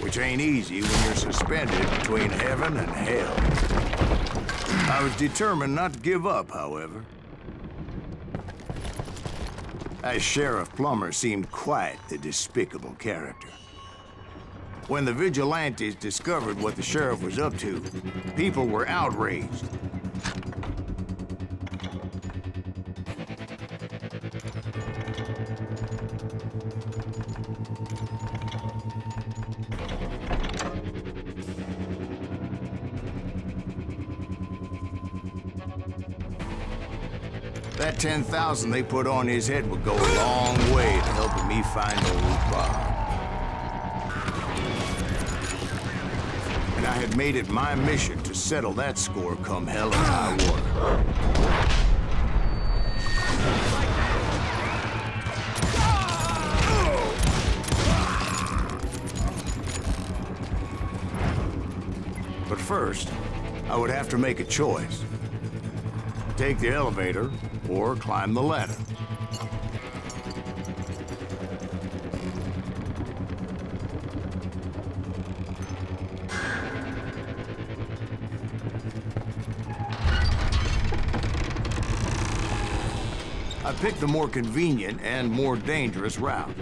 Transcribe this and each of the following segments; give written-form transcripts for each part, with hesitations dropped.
which ain't easy when you're suspended between heaven and hell. I was determined not to give up, however. As Sheriff Plummer seemed quite a despicable character. When the vigilantes discovered what the sheriff was up to, people were outraged. That 10,000 they put on his head would go a long way to helping me find old Bob. And I had made it my mission to settle that score come hell or high water. But first, I would have to make a choice. Take the elevator or climb the ladder. I picked the more convenient and more dangerous route.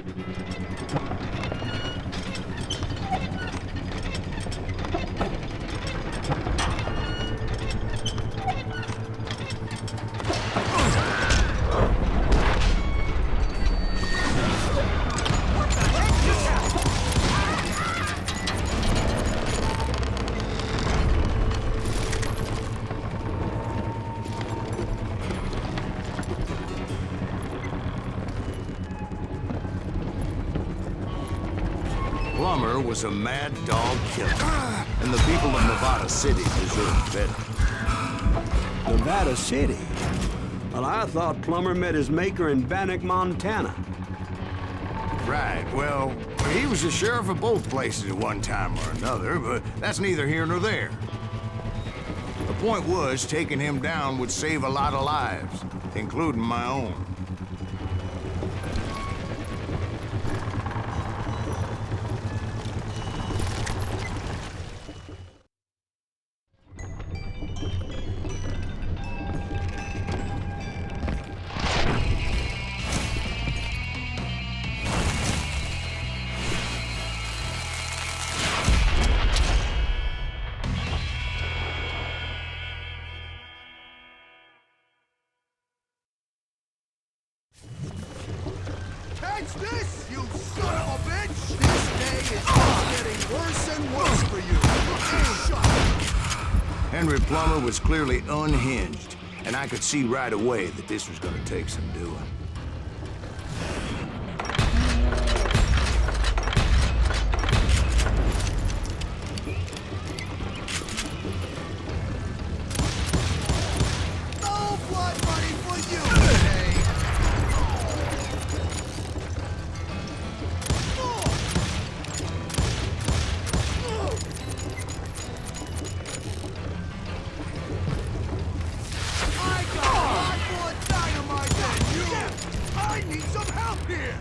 Plummer was a mad dog killer, and the people of Nevada City deserved better. Nevada City? Well, I thought Plummer met his maker in Bannock, Montana. Right, well, he was the sheriff of both places at one time or another, but that's neither here nor there. The point was, taking him down would save a lot of lives, including my own. Catch this, you son of a bitch! This day is just getting worse and worse for you. Shut up. Henry Plummer was clearly unhinged, and I could see right away that this was gonna take some doing. No blood money for you today! I got a lot more dynamite than you! I need some help here!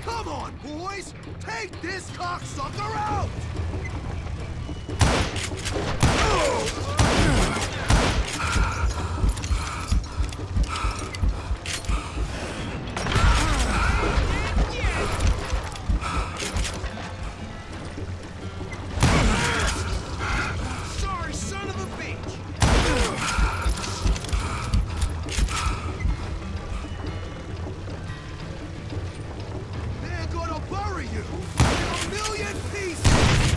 Come on, boys! Take this cocksucker out! Sorry, son of a bitch! They're gonna bury you in a million pieces!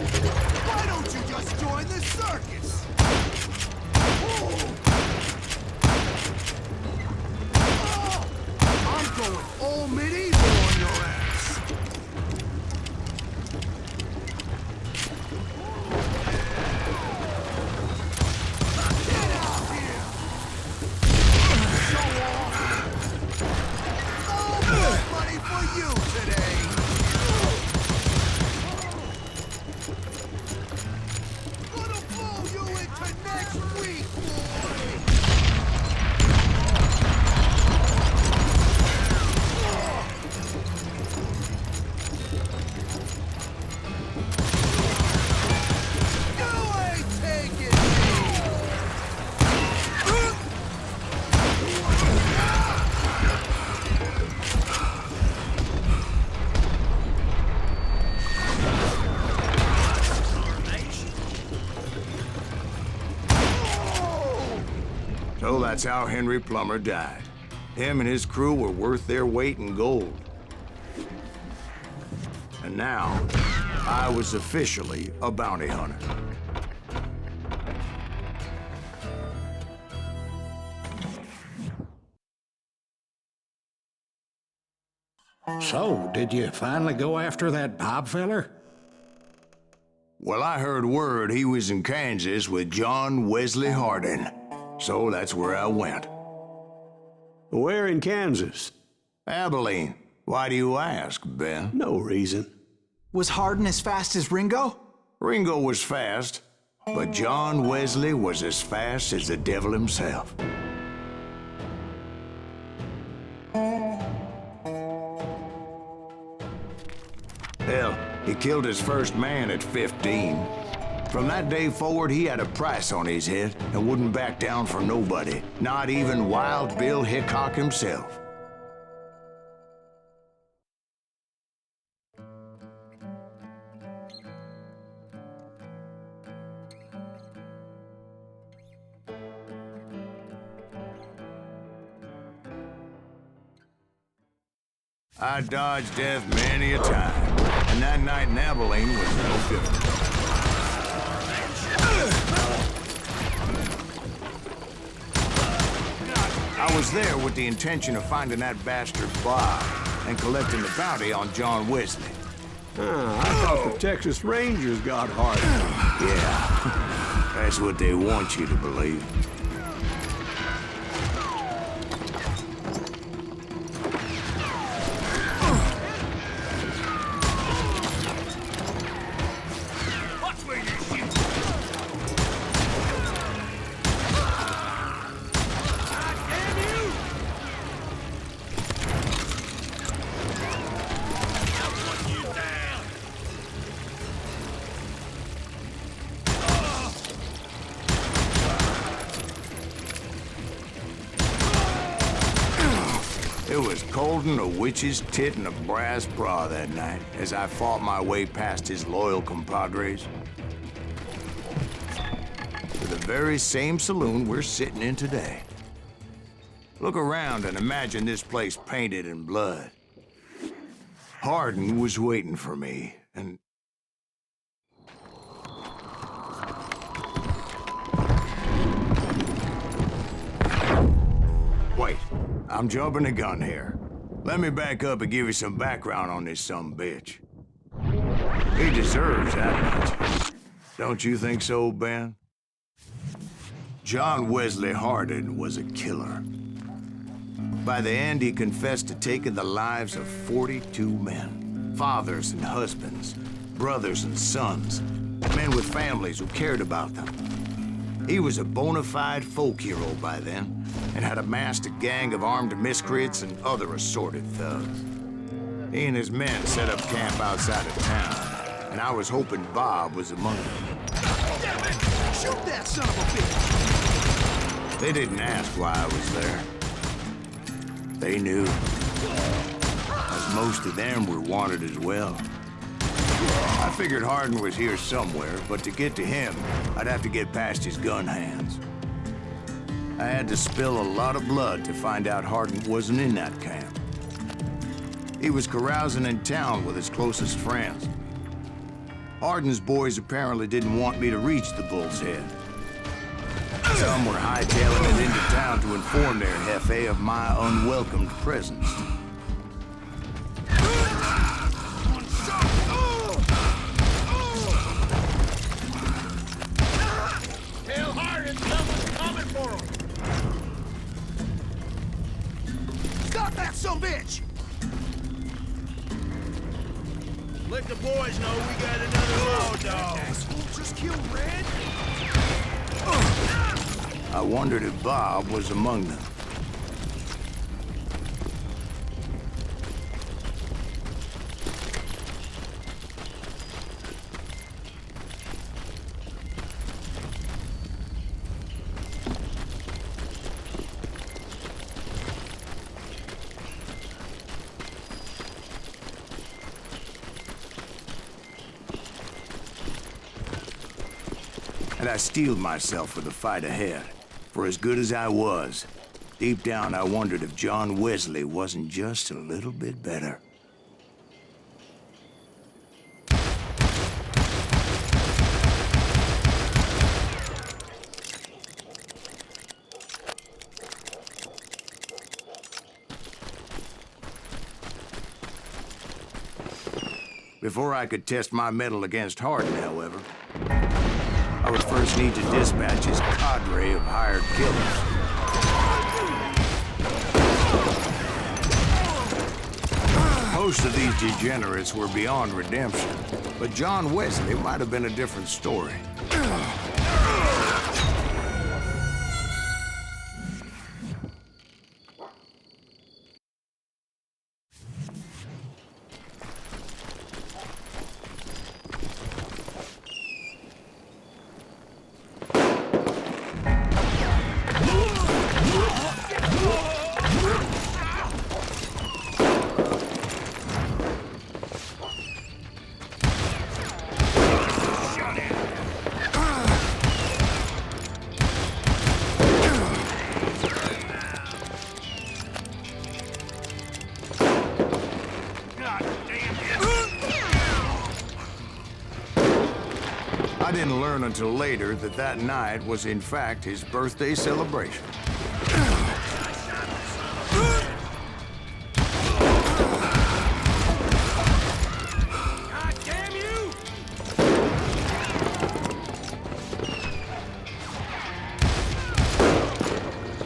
that's how Henry Plummer died. Him and his crew were worth their weight in gold. And now, I was officially a bounty hunter. So, did you finally go after that Bob feller? Well, I heard word he was in Kansas with John Wesley Hardin. So that's where I went. Where in Kansas? Abilene. Why do you ask, Ben? No reason. Was Hardin as fast as Ringo? Ringo was fast, but John Wesley was as fast as the devil himself. Hell, he killed his first man at 15. From that day forward, he had a price on his head and wouldn't back down for nobody, not even Wild Bill Hickok himself. I dodged death many a time, and that night in Abilene was no different. I was there with the intention of finding that bastard Bob and collecting the bounty on John Wesley. I thought the Texas Rangers got Hardin. Yeah, that's what they want you to believe. It was cold in a witch's tit and a brass bra that night as I fought my way past his loyal compadres to the very same saloon we're sitting in today. Look around and imagine this place painted in blood. Hardin was waiting for me, and wait, I'm jumping the gun here. Let me back up and give you some background on this sumbitch. He deserves that much. Don't you think so, Ben? John Wesley Hardin was a killer. By the end, he confessed to taking the lives of 42 men. Fathers and husbands, brothers and sons, men with families who cared about them. He was a bona fide folk hero by then, and had amassed a gang of armed miscreants and other assorted thugs. He and his men set up camp outside of town, and I was hoping Bob was among them. Damn it! Shoot that son of a bitch! They didn't ask why I was there. They knew. As most of them were wanted as well. I figured Hardin was here somewhere, but to get to him, I'd have to get past his gun hands. I had to spill a lot of blood to find out Hardin wasn't in that camp. He was carousing in town with his closest friends. Hardin's boys apparently didn't want me to reach the Bull's Head. Some were hightailing it into town to inform their jefe of my unwelcomed presence. Tell Hardin someone's coming for him! Stop that sumbitch! Let the boys know we got another law dog. Asshole just killed Red? I wondered if Bob was among them. And I steeled myself for the fight ahead. For as good as I was, deep down I wondered if John Wesley wasn't just a little bit better. Before I could test my mettle against Hardin, however, I would first need to dispatch his cadre of hired killers. Most of these degenerates were beyond redemption, but John Wesley might have been a different story. I didn't learn until later that that night was in fact his birthday celebration. God damn you!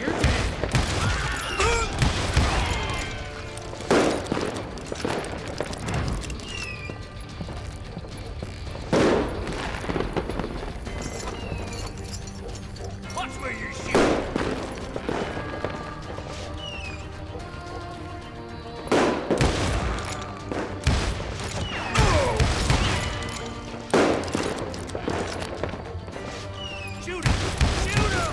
You're dead. Watch where you shoot! Shoot him! Shoot him!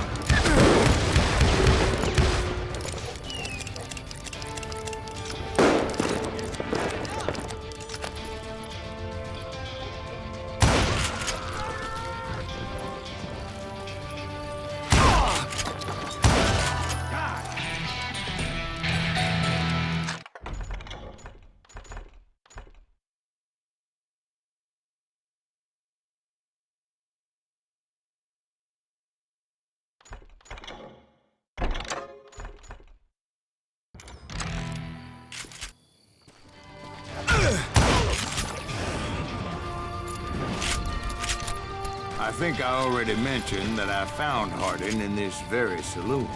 I think I already mentioned that I found Hardin in this very saloon.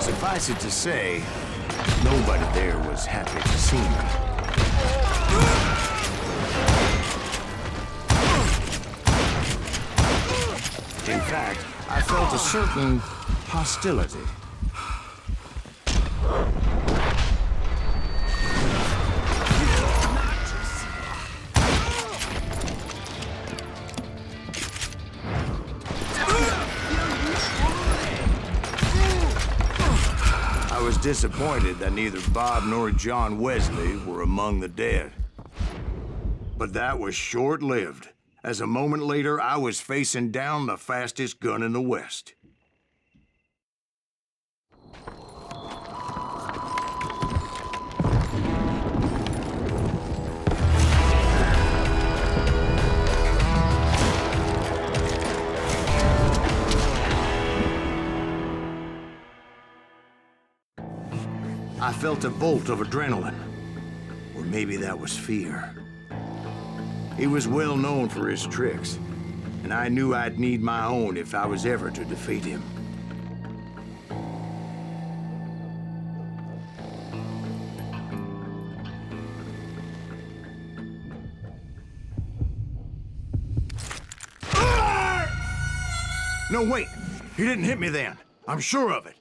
Suffice it to say, nobody there was happy to see me. In fact, I felt a certain hostility. I was disappointed that neither Bob nor John Wesley were among the dead. But that was short-lived, as a moment later I was facing down the fastest gun in the West. I felt a bolt of adrenaline, or maybe that was fear. He was well known for his tricks, and I knew I'd need my own if I was ever to defeat him. No, wait! He didn't hit me then. I'm sure of it.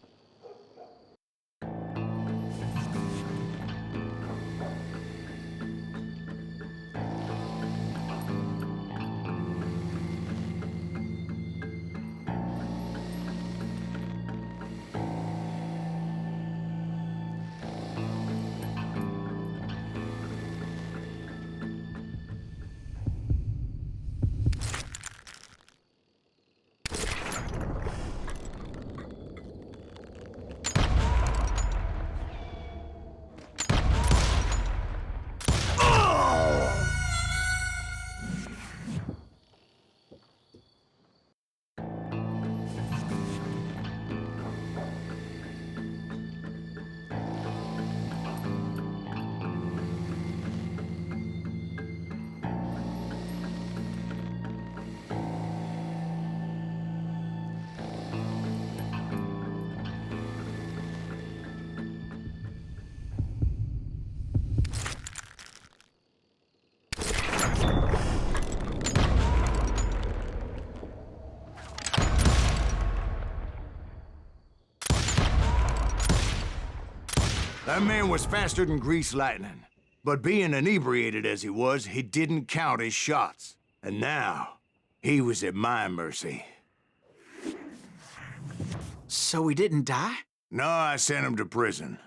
That man was faster than greased lightning. But being inebriated as he was, he didn't count his shots. And now, he was at my mercy. So he didn't die? No, I sent him to prison.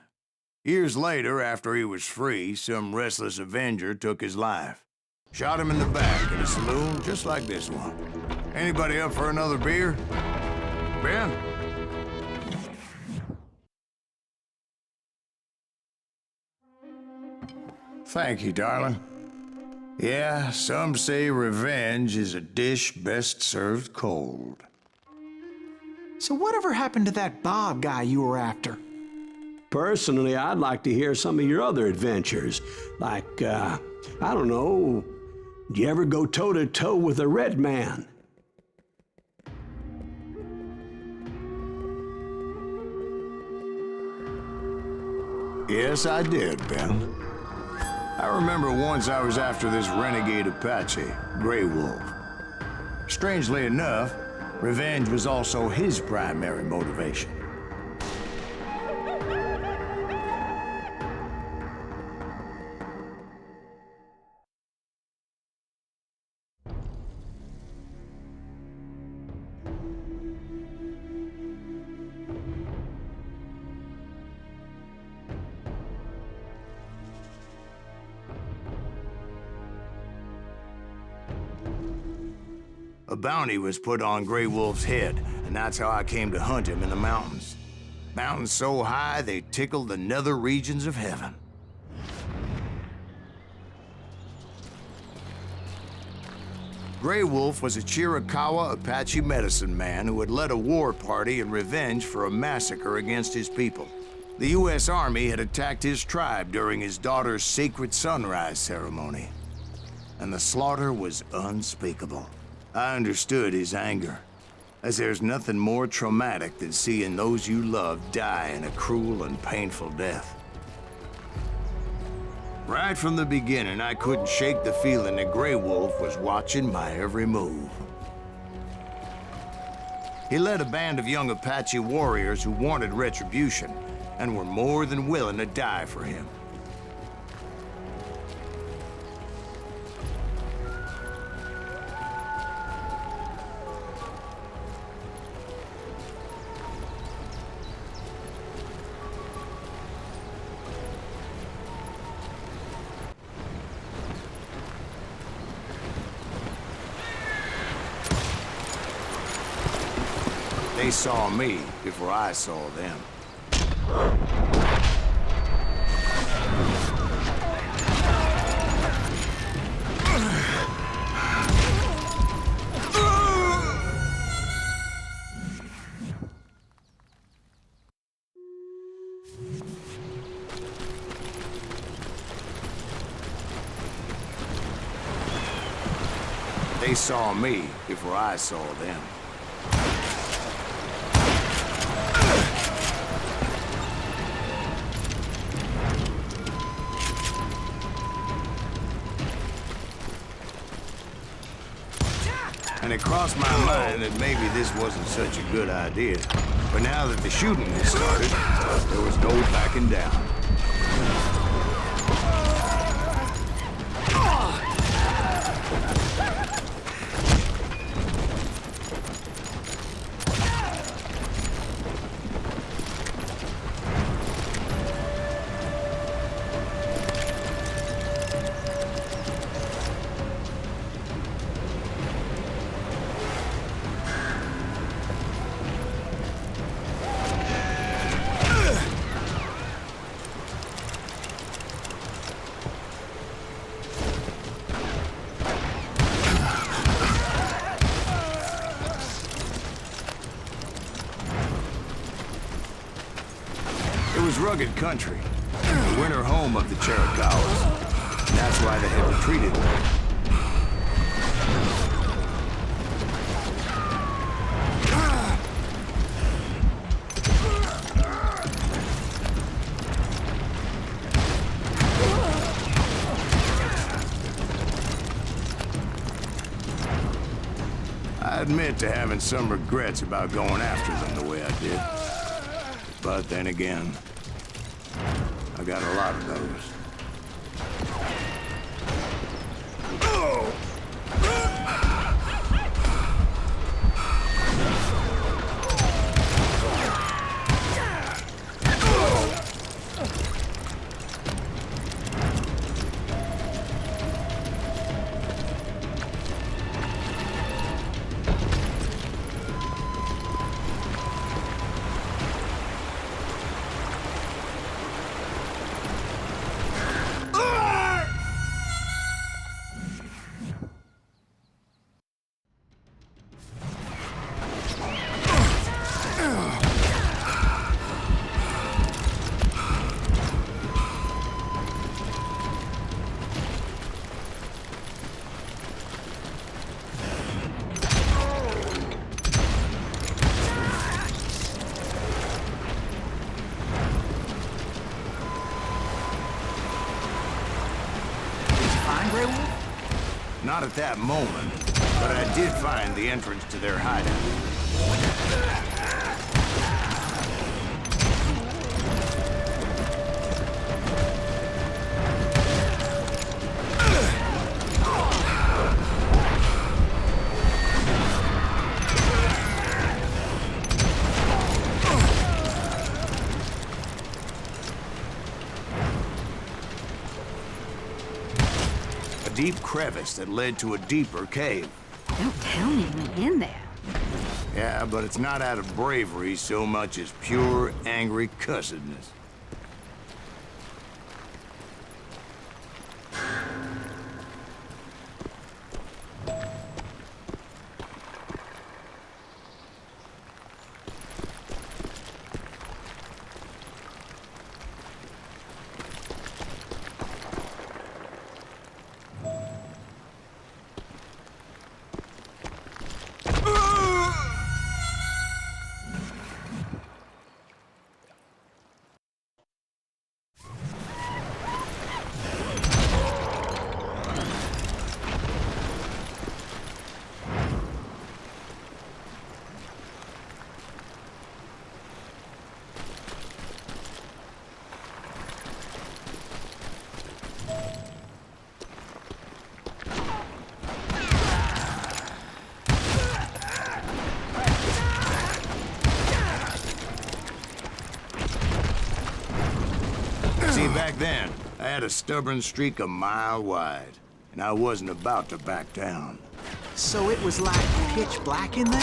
Years later, after he was free, some restless Avenger took his life. Shot him in the back in a saloon just like this one. Anybody up for another beer? Ben? Thank you, darling. Yeah, some say revenge is a dish best served cold. So whatever happened to that Bob guy you were after? Personally, I'd like to hear some of your other adventures. Like, I don't know, did you ever go toe-to-toe with a red man? Yes, I did, Ben. I remember once I was after this renegade Apache, Grey Wolf. Strangely enough, revenge was also his primary motivation. A bounty was put on Grey Wolf's head, and that's how I came to hunt him in the mountains. Mountains so high they tickled the nether regions of heaven. Grey Wolf was a Chiricahua Apache medicine man who had led a war party in revenge for a massacre against his people. The U.S. Army had attacked his tribe during his daughter's sacred sunrise ceremony, and the slaughter was unspeakable. I understood his anger, as there's nothing more traumatic than seeing those you love die in a cruel and painful death. Right from the beginning, I couldn't shake the feeling that Grey Wolf was watching my every move. He led a band of young Apache warriors who wanted retribution and were more than willing to die for him. They saw me before I saw them. They saw me before I saw them. And it crossed my mind that maybe this wasn't such a good idea. But now that the shooting had started, there was no backing down. It was rugged country, the winter home of the Chiricahuas. And that's why they had retreated. I admit to having some regrets about going after them the way I did. But then again, I got a lot of those. Not at that moment, but I did find the entrance to their hideout. Deep crevice that led to a deeper cave. Don't tell me you went in there. Yeah, but it's not out of bravery so much as pure, angry cussedness. See, back then, I had a stubborn streak a mile wide, and I wasn't about to back down. So it was like pitch black in there?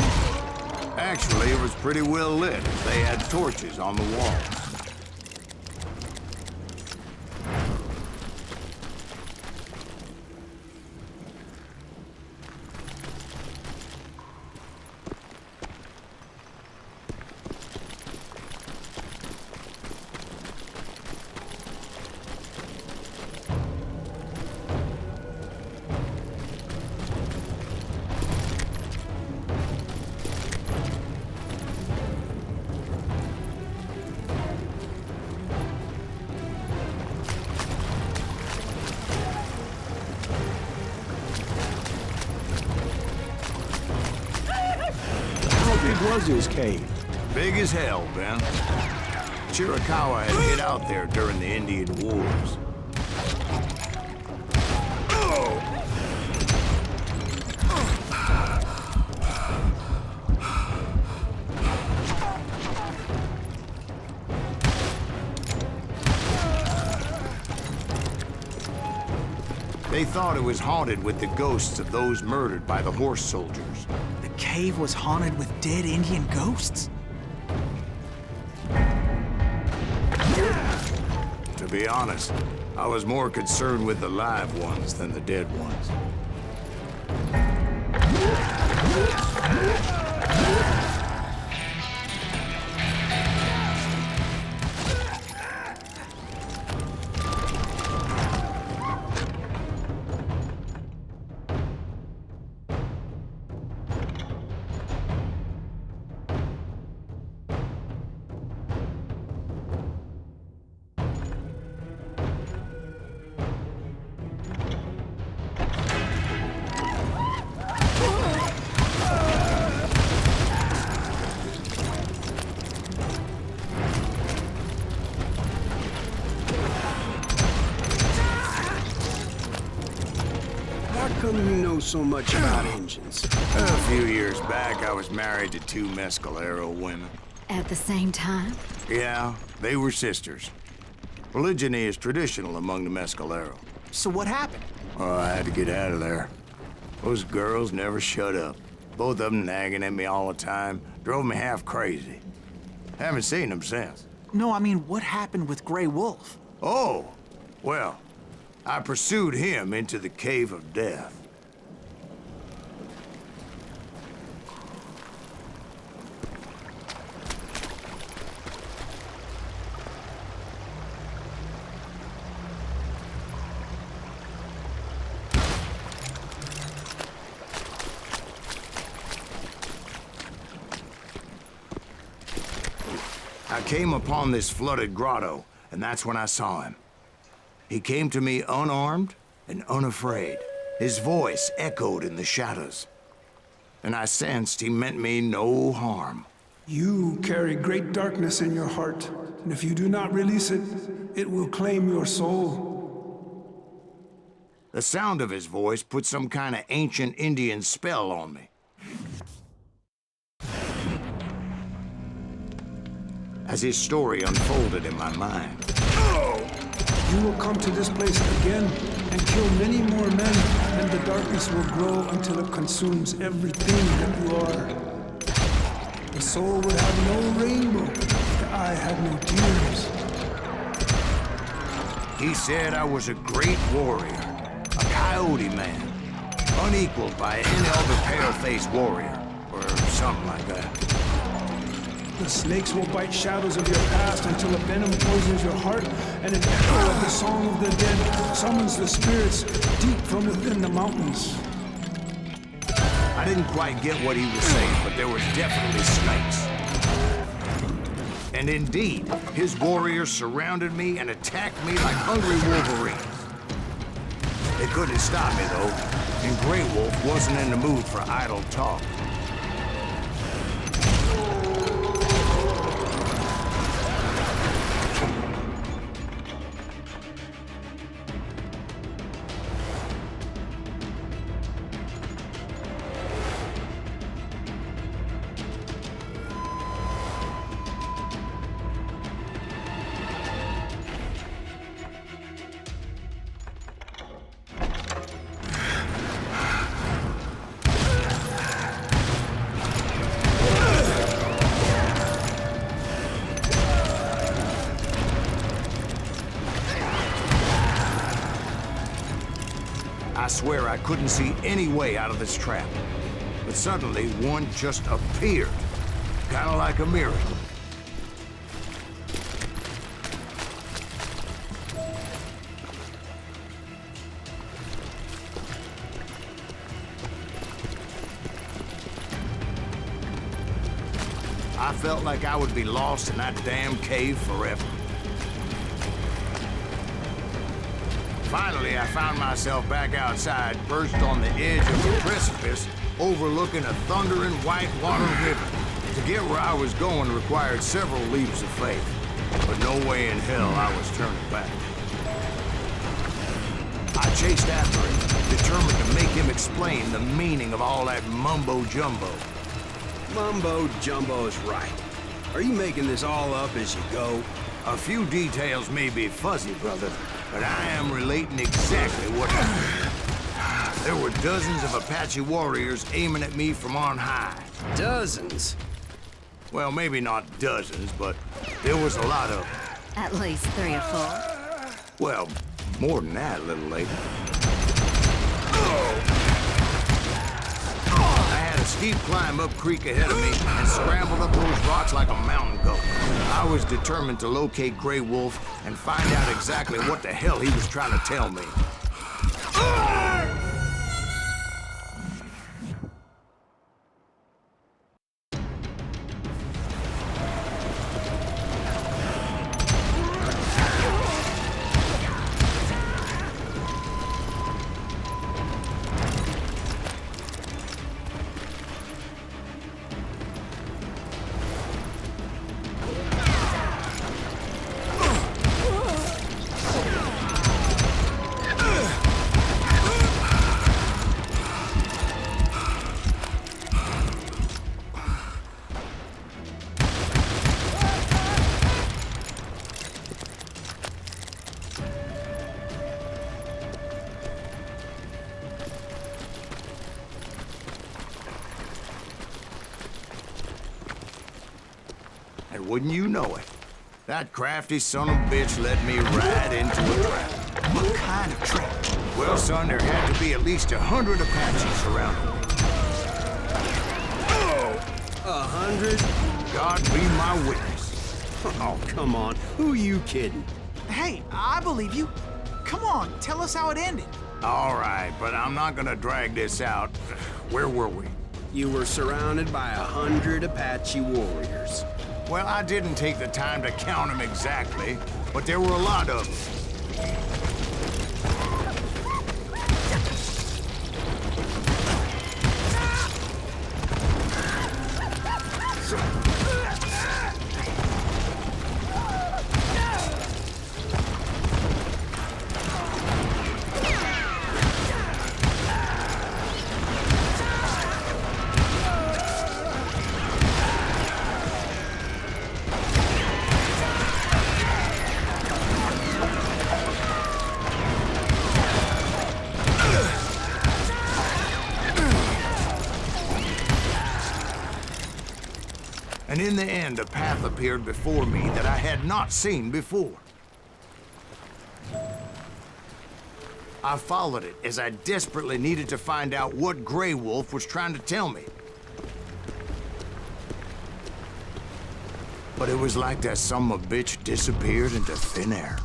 Actually, it was pretty well lit. They had torches on the walls. How big was his cave? Big as hell, Ben. Chiricahua had hid out there during the Indian Wars. They thought it was haunted with the ghosts of those murdered by the horse soldiers. The cave was haunted with dead Indian ghosts? To be honest, I was more concerned with the live ones than the dead ones. so much about engines? A few years back, I was married to two Mescalero women. At the same time? Yeah, they were sisters. Polygyny is traditional among the Mescalero. So what happened? Oh, I had to get out of there. Those girls never shut up. Both of them nagging at me all the time. Drove me half crazy. Haven't seen them since. No, I mean, what happened with Grey Wolf? Oh, well, I pursued him into the Cave of Death. I came upon this flooded grotto, and that's when I saw him. He came to me unarmed and unafraid. His voice echoed in the shadows, and I sensed he meant me no harm. You carry great darkness in your heart, and if you do not release it, it will claim your soul. The sound of his voice put some kind of ancient Indian spell on me. As his story unfolded in my mind. You will come to this place again and kill many more men, and the darkness will grow until it consumes everything that you are. The soul would have no rainbow, the eye had no tears. He said I was a great warrior, a coyote man, unequaled by any other pale-faced warrior, or something like that. The snakes will bite shadows of your past until a venom poisons your heart, and an echo of the song of the dead summons the spirits deep from within the mountains. I didn't quite get what he was saying, but there was definitely snakes. And indeed, his warriors surrounded me and attacked me like hungry wolverines. They couldn't stop me, though, and Grey Wolf wasn't in the mood for idle talk. I swear I couldn't see any way out of this trap. But suddenly, one just appeared. Kinda like a miracle. I felt like I would be lost in that damn cave forever. Finally, I found myself back outside, perched on the edge of a precipice, overlooking a thundering white-water river. To get where I was going required several leaps of faith, but no way in hell I was turning back. I chased after him, determined to make him explain the meaning of all that mumbo-jumbo. Mumbo-jumbo is right. Are you making this all up as you go? A few details may be fuzzy, brother, but I am relating exactly what happened. There were dozens of Apache warriors aiming at me from on high. Dozens? Well, maybe not dozens, but there was a lot of them. At least 3 or 4. Well, more than that, little lady. I had a steep climb up creek ahead of me and scrambled up those rocks like a mountain goat. I was determined to locate Grey Wolf and find out exactly what the hell he was trying to tell me. wouldn't you know it? That crafty son of a bitch led me right into a trap. What kind of trap? Well, son, there had to be at least 100 Apaches surrounding me. 100? God be my witness. Oh, come on. Who you kidding? Hey, I believe you. Come on, tell us how it ended. All right, but I'm not gonna drag this out. Where were we? You were surrounded by 100 Apache warriors. Well, I didn't take the time to count them exactly, but there were a lot of them. And in the end, a path appeared before me that I had not seen before. I followed it as I desperately needed to find out what Grey Wolf was trying to tell me. But it was like that son of a bitch disappeared into thin air.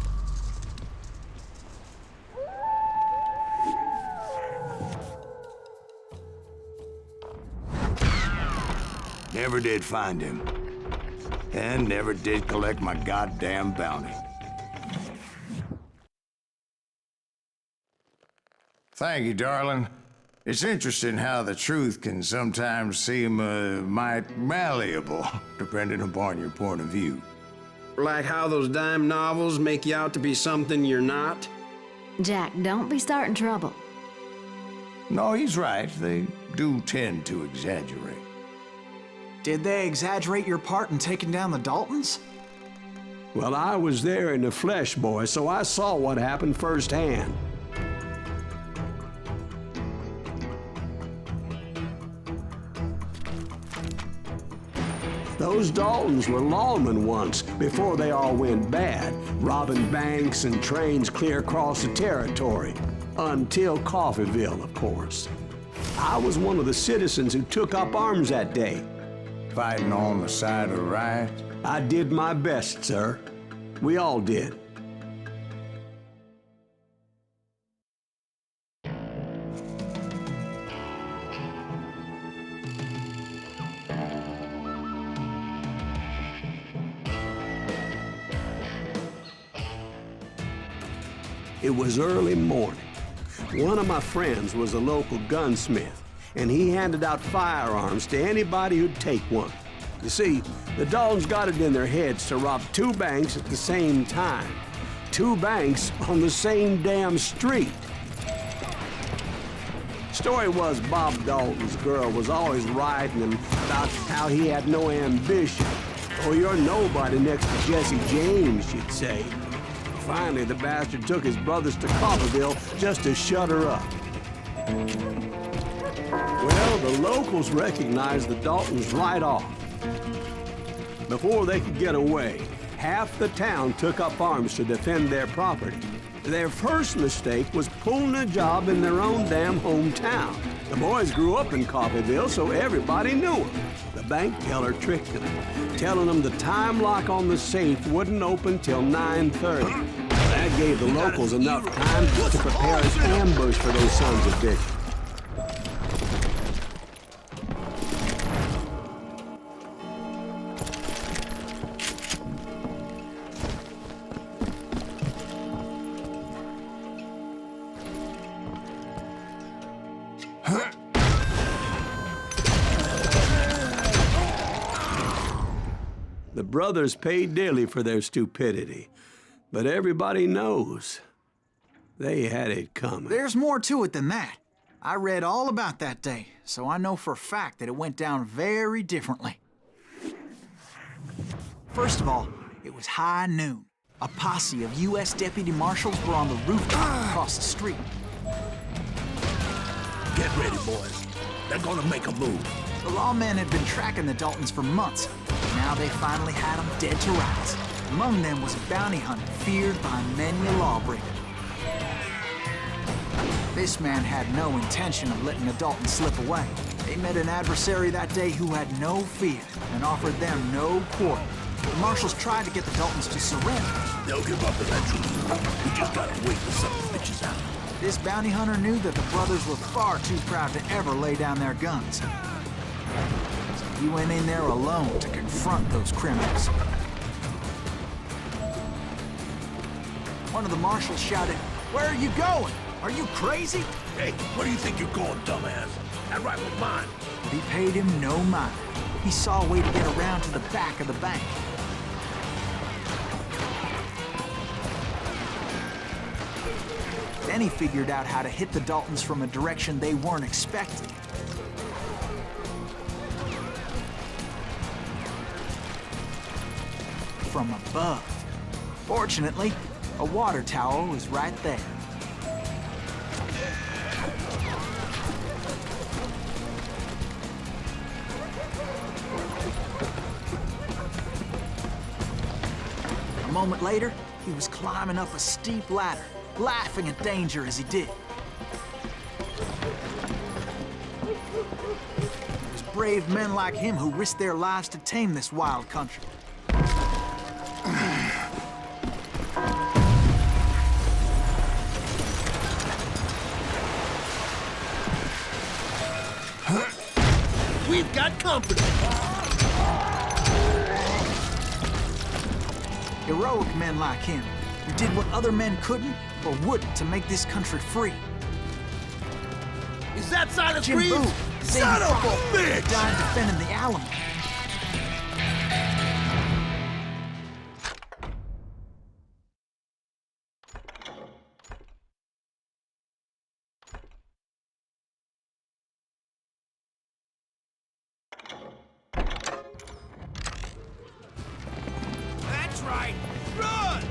Never did find him. And never did collect my goddamn bounty. Thank you, darling. It's interesting how the truth can sometimes seem, might malleable, depending upon your point of view. Like how those dime novels make you out to be something you're not? Jack, don't be starting trouble. No, he's right. They do tend to exaggerate. Did they exaggerate your part in taking down the Daltons? Well, I was there in the flesh, boy, so I saw what happened firsthand. Those Daltons were lawmen once, before they all went bad, robbing banks and trains clear across the territory. Until Coffeeville, of course. I was one of the citizens who took up arms that day. Fighting on the side of the riot? I did my best, sir. We all did. It was early morning. One of my friends was a local gunsmith, and he handed out firearms to anybody who'd take one. You see, the Daltons got it in their heads to rob two banks at the same time. Two banks on the same damn street. Story was Bob Dalton's girl was always writing him about how he had no ambition. Oh, you're nobody next to Jesse James, she'd say. Finally, the bastard took his brothers to Coffeeville just to shut her up. Well, the locals recognized the Daltons right off. Before they could get away, half the town took up arms to defend their property. Their first mistake was pulling a job in their own damn hometown. The boys grew up in Coffeeville, so everybody knew them. The bank teller tricked them, telling them the time lock on the safe wouldn't open till 9:30. That gave the locals enough time to prepare an ambush for those sons of bitches. The brothers paid dearly for their stupidity, but everybody knows they had it coming. There's more to it than that. I read all about that day, so I know for a fact that it went down very differently. First of all, it was high noon. A posse of U.S. deputy marshals were on the rooftop across the street. Get ready, boys. They're gonna make a move. The lawmen had been tracking the Daltons for months. Now they finally had him dead to rights. Among them was a bounty hunter feared by many a lawbreaker. This man had no intention of letting the Daltons slip away. They met an adversary that day who had no fear and offered them no quarter. The marshals tried to get the Daltons to surrender. They'll give up eventually. We just gotta wait to suck the bitches out. This bounty hunter knew that the brothers were far too proud to ever lay down their guns. So he went in there alone to confront those criminals. One of the marshals shouted, "Where are you going? Are you crazy?" Hey, where do you think you're going, dumbass? That rifle's mine. He paid him no mind. He saw a way to get around to the back of the bank. Then he figured out how to hit the Daltons from a direction they weren't expecting. From above. Fortunately, a water tower was right there. A moment later, he was climbing up a steep ladder, laughing at danger as he did. It was brave men like him who risked their lives to tame this wild country. We've got company. Heroic men like him, who did what other men couldn't or wouldn't to make this country free. Is that Silas Jim Reeves? Boone, Son of a bitch! died defending the Alamo. That's right. Run!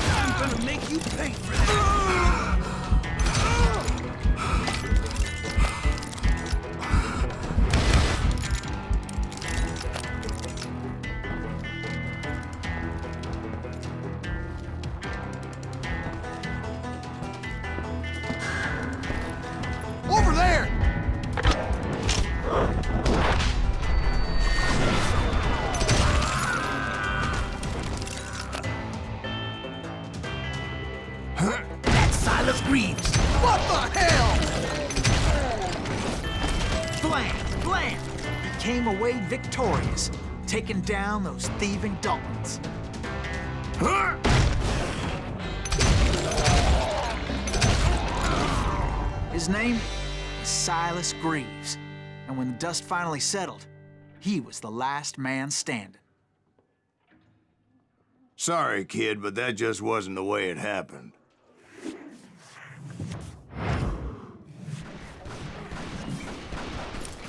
I'm gonna make you pay for that. Over there! That's Silas Reeves! What the hell? Blam! Blam! He came away victorious, taking down those thieving Daltons. His name was Silas Greaves, and when the dust finally settled, he was the last man standing. Sorry, kid, but that just wasn't the way it happened.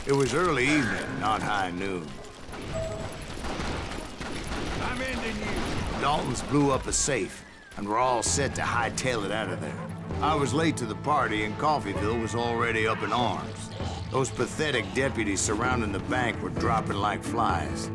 It was early evening, not high noon. I'm ending you. Daltons blew up a safe, and were all set to hightail it out of there. I was late to the party, and Coffeyville was already up in arms. Those pathetic deputies surrounding the bank were dropping like flies.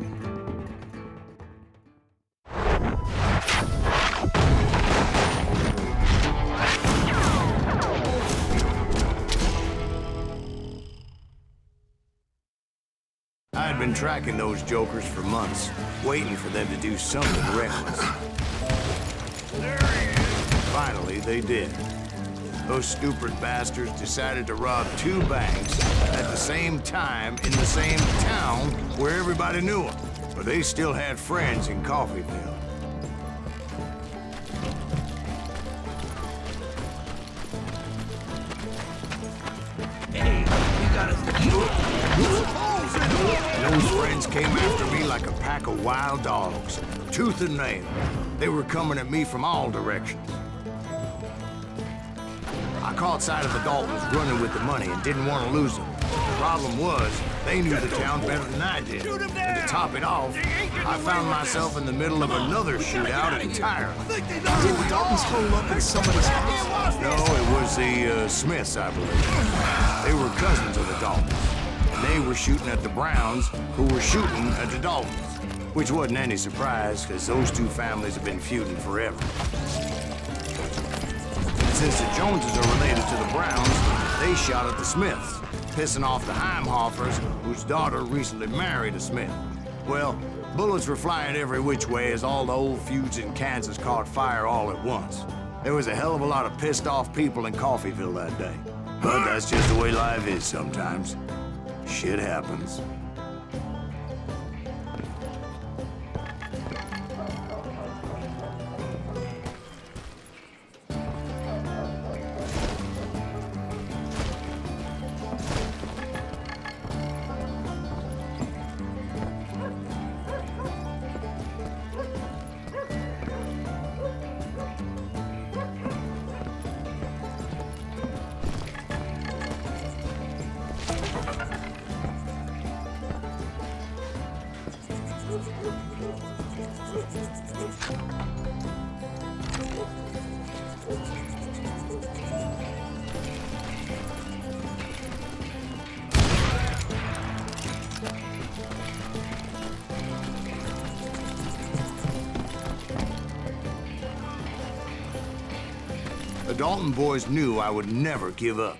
I had been tracking those jokers for months, waiting for them to do something reckless. There he is. Finally, they did. Those stupid bastards decided to rob two banks at the same time in the same town where everybody knew them. But they still had friends in Coffeyville. Hey, you got us. Those friends came after me like a pack of wild dogs, tooth and nail. They were coming at me from all directions. I caught sight of the Daltons running with the money and didn't want to lose them. Problem was, they knew the town better than I did. And to top it off, I found myself in the middle of another shootout entirely. Did the Daltons hole up at somebody's house? No, it was the Smiths, I believe. They were cousins of the Daltons. And they were shooting at the Browns, who were shooting at the Daltons. Which wasn't any surprise, because those two families have been feuding forever. And since the Joneses are related to the Browns, they shot at the Smiths, pissing off the Heimhoffers, whose daughter recently married a Smith. Well, bullets were flying every which way as all the old feuds in Kansas caught fire all at once. There was a hell of a lot of pissed off people in Coffeyville that day. But that's just the way life is sometimes. Shit happens. The Dalton boys knew I would never give up.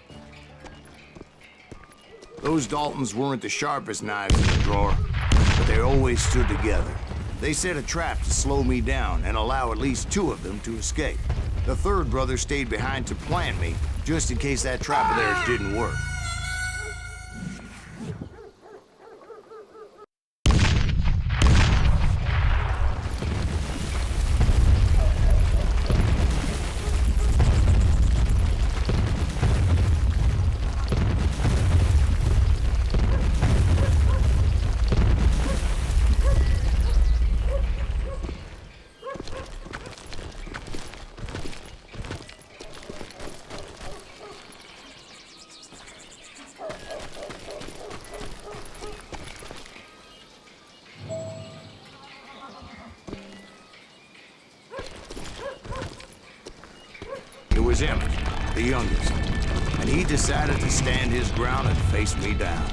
Those Daltons weren't the sharpest knives in the drawer, but they always stood together. They set a trap to slow me down and allow at least two of them to escape. The third brother stayed behind to plant me, just in case that trap of theirs didn't work. It was Emmett, the youngest, and he decided to stand his ground and face me down.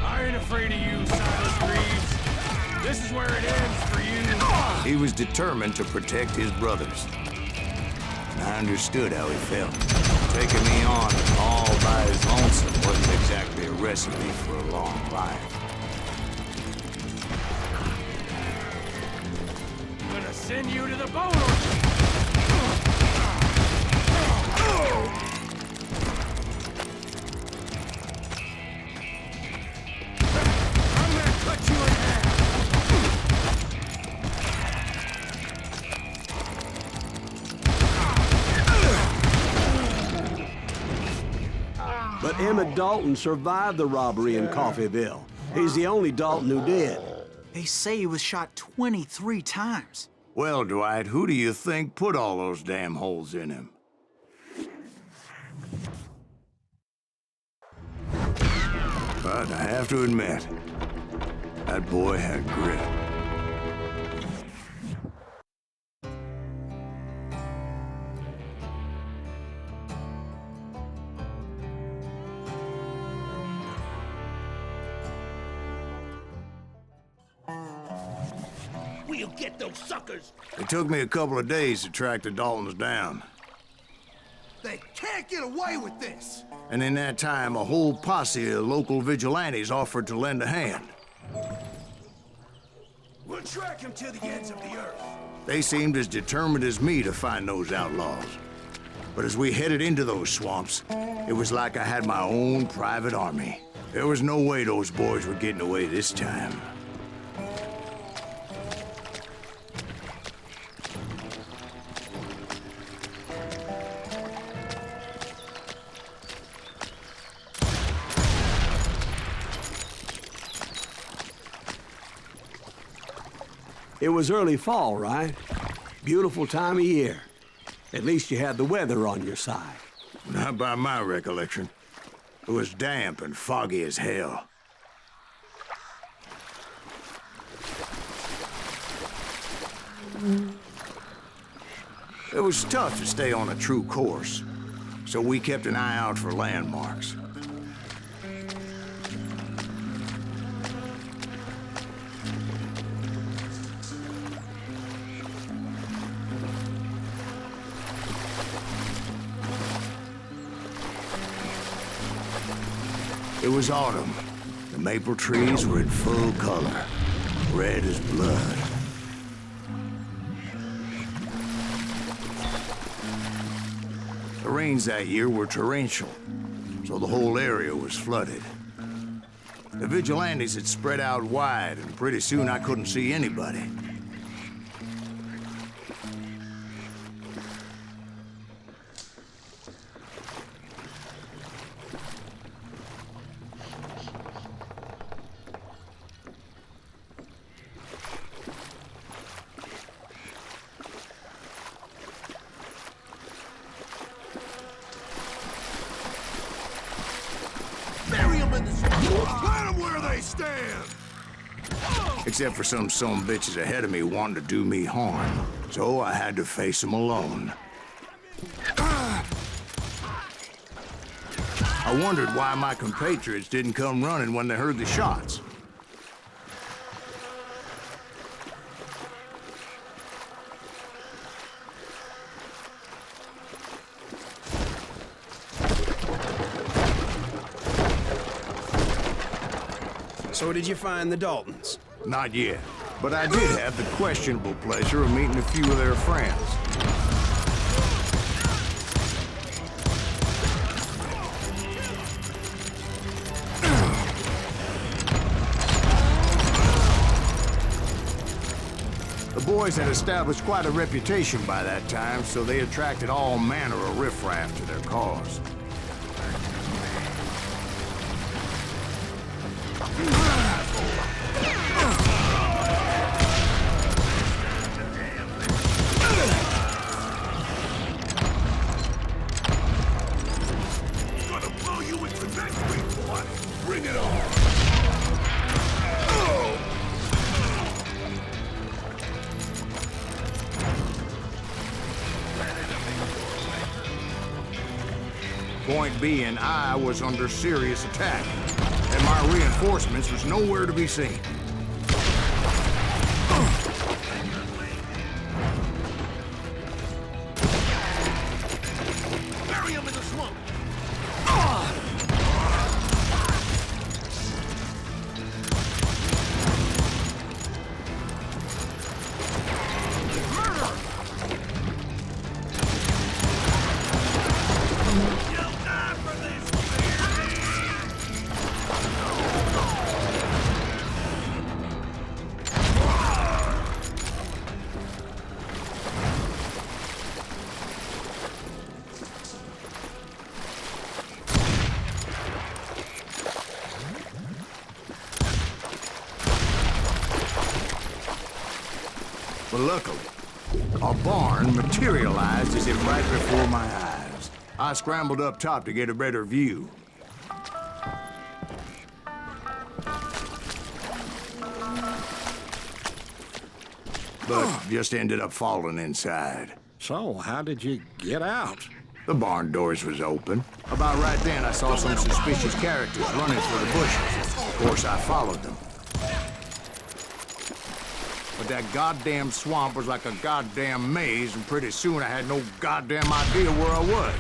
I ain't afraid of you, Silas Reeves. This is where it ends for you. He was determined to protect his brothers. And I understood how he felt. Taking me on all by his lonesome wasn't exactly a recipe for a long life. I'm gonna send you to the bone. But Emmett Dalton survived the robbery in Coffeyville. He's the only Dalton who did. They say he was shot 23 times. Well, Dwight, who do you think put all those damn holes in him? But I have to admit, that boy had grit. We'll get those suckers! It took me a couple of days to track the Daltons down. They can't get away with this! And in that time, a whole posse of local vigilantes offered to lend a hand. We'll track him to the ends of the earth. They seemed as determined as me to find those outlaws. But as we headed into those swamps, it was like I had my own private army. There was no way those boys were getting away this time. It was early fall, right? Beautiful time of year. At least you had the weather on your side. Not by my recollection. It was damp and foggy as hell. It was tough to stay on a true course, so we kept an eye out for landmarks. It was autumn. The maple trees were in full color, red as blood. The rains that year were torrential, so the whole area was flooded. The vigilantes had spread out wide, and pretty soon I couldn't see anybody. Plant them where they stand! Except for some bitches ahead of me wanting to do me harm. So I had to face them alone. I wondered why my compatriots didn't come running when they heard the shots. So did you find the Daltons? Not yet, but I did have the questionable pleasure of meeting a few of their friends. The boys had established quite a reputation by that time, so they attracted all manner of riffraff to their cause. Bring it on! Point being, I was under serious attack, and my reinforcements was nowhere to be seen. Bury him in the swamp! But luckily, a barn materialized as if right before my eyes. I scrambled up top to get a better view. But just ended up falling inside. So, how did you get out? The barn doors was open. About right then, I saw some suspicious characters running for the bushes. Of course, I followed them. But that goddamn swamp was like a goddamn maze, and pretty soon I had no goddamn idea where I was.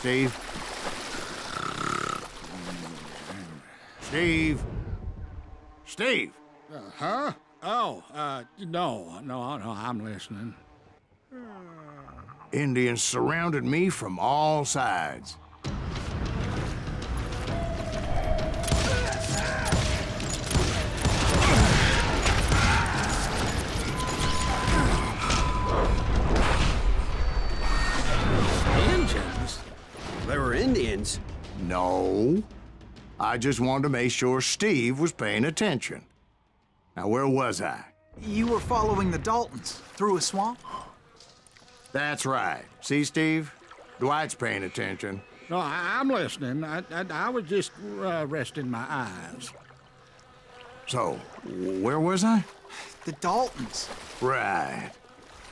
Steve? Steve? Steve? Huh? Oh, no, I'm listening. Indians surrounded me from all sides. They were Indians. No. I just wanted to make sure Steve was paying attention. Now, where was I? You were following the Daltons through a swamp? That's right. See, Steve? Dwight's paying attention. No, I'm listening. I was just resting my eyes. So, where was I? The Daltons. Right.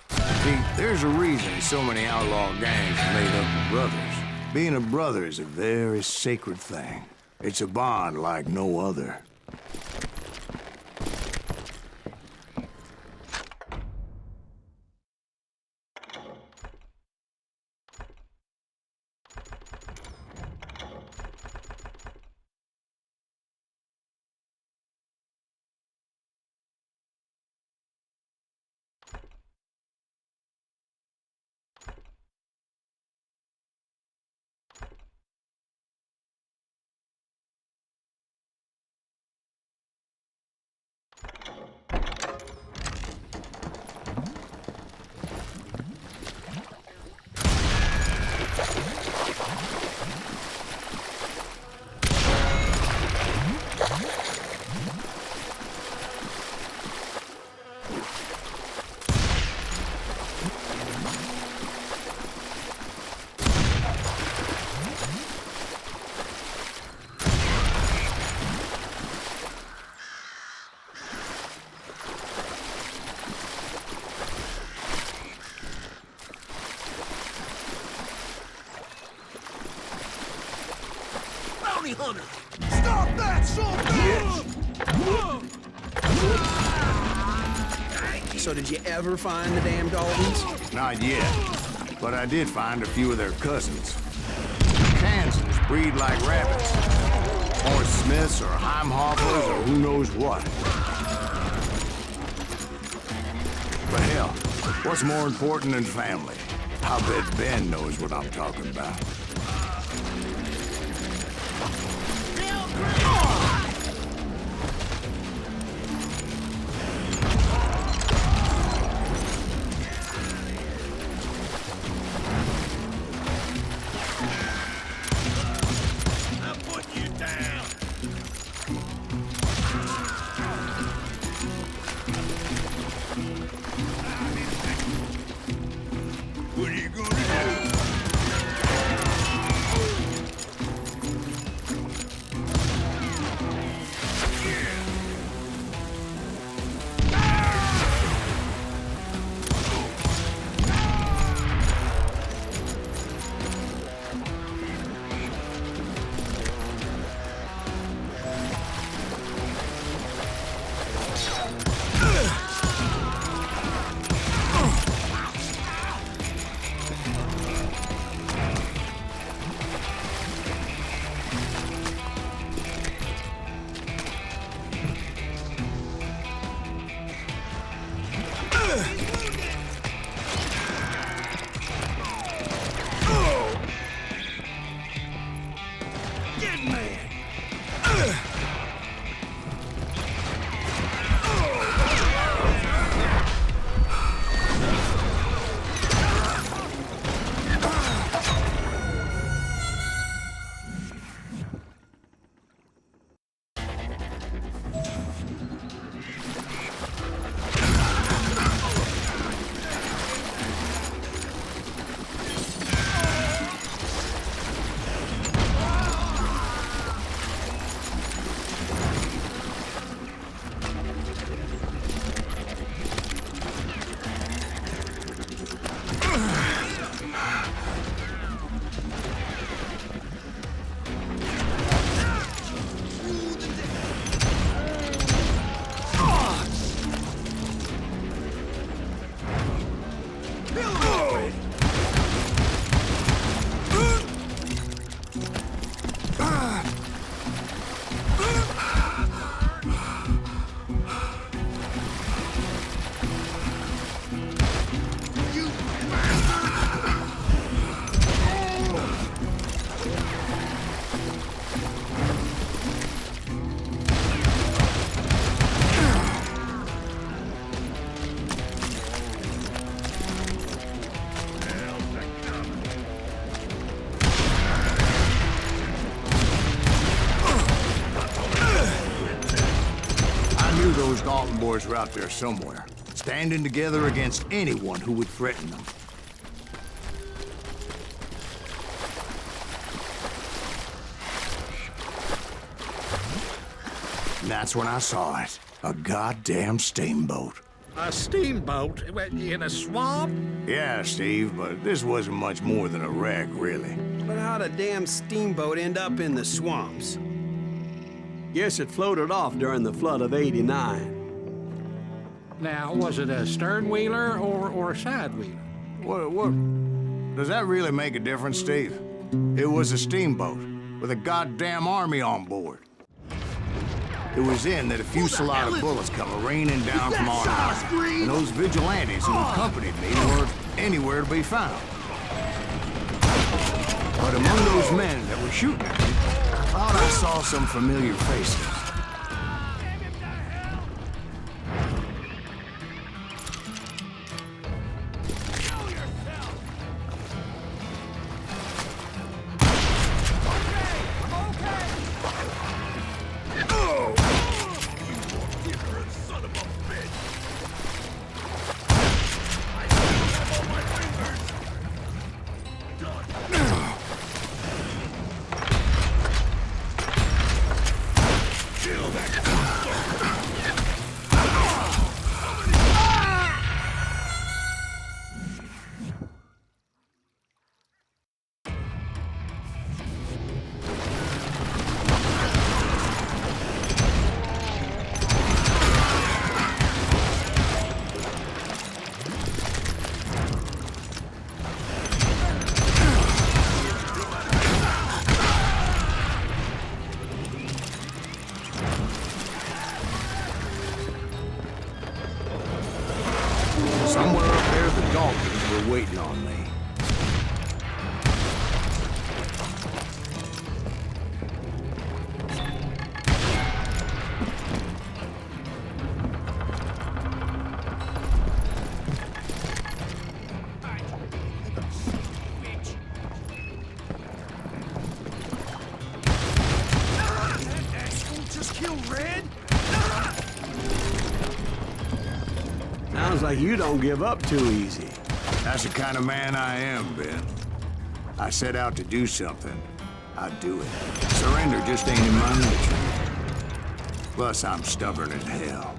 See, there's a reason so many outlaw gangs are made up of brothers. Being a brother is a very sacred thing. It's a bond like no other. Hunter! Stop that, son bitch! So did you ever find the damn Daltons? Not yet, but I did find a few of their cousins. Kansans breed like rabbits. Or Smiths or Heimhoffers or who knows what. But hell, what's more important than family? I bet Ben knows what I'm talking about. What are you gonna do? Those Dalton boys were out there somewhere, standing together against anyone who would threaten them. And that's when I saw it. A goddamn steamboat. A steamboat in a swamp? Yeah, Steve, but this wasn't much more than a wreck, really. But how'd a damn steamboat end up in the swamps? Guess it floated off during the flood of '89. Now, was it a stern wheeler or a side wheeler? What? Does that really make a difference, Steve? It was a steamboat with a goddamn army on board. It was in that a fusillade of bullets come raining down from on high, and those vigilantes who accompanied me weren't anywhere to be found. But among those men that were shooting at me, I thought I saw some familiar faces. Somewhere up there, the Daltons were waiting on me. Just kill Red? Sounds like you don't give up too easy. That's the kind of man I am, Ben. I set out to do something, I'd do it. Surrender just ain't in my nature. Plus, I'm stubborn as hell.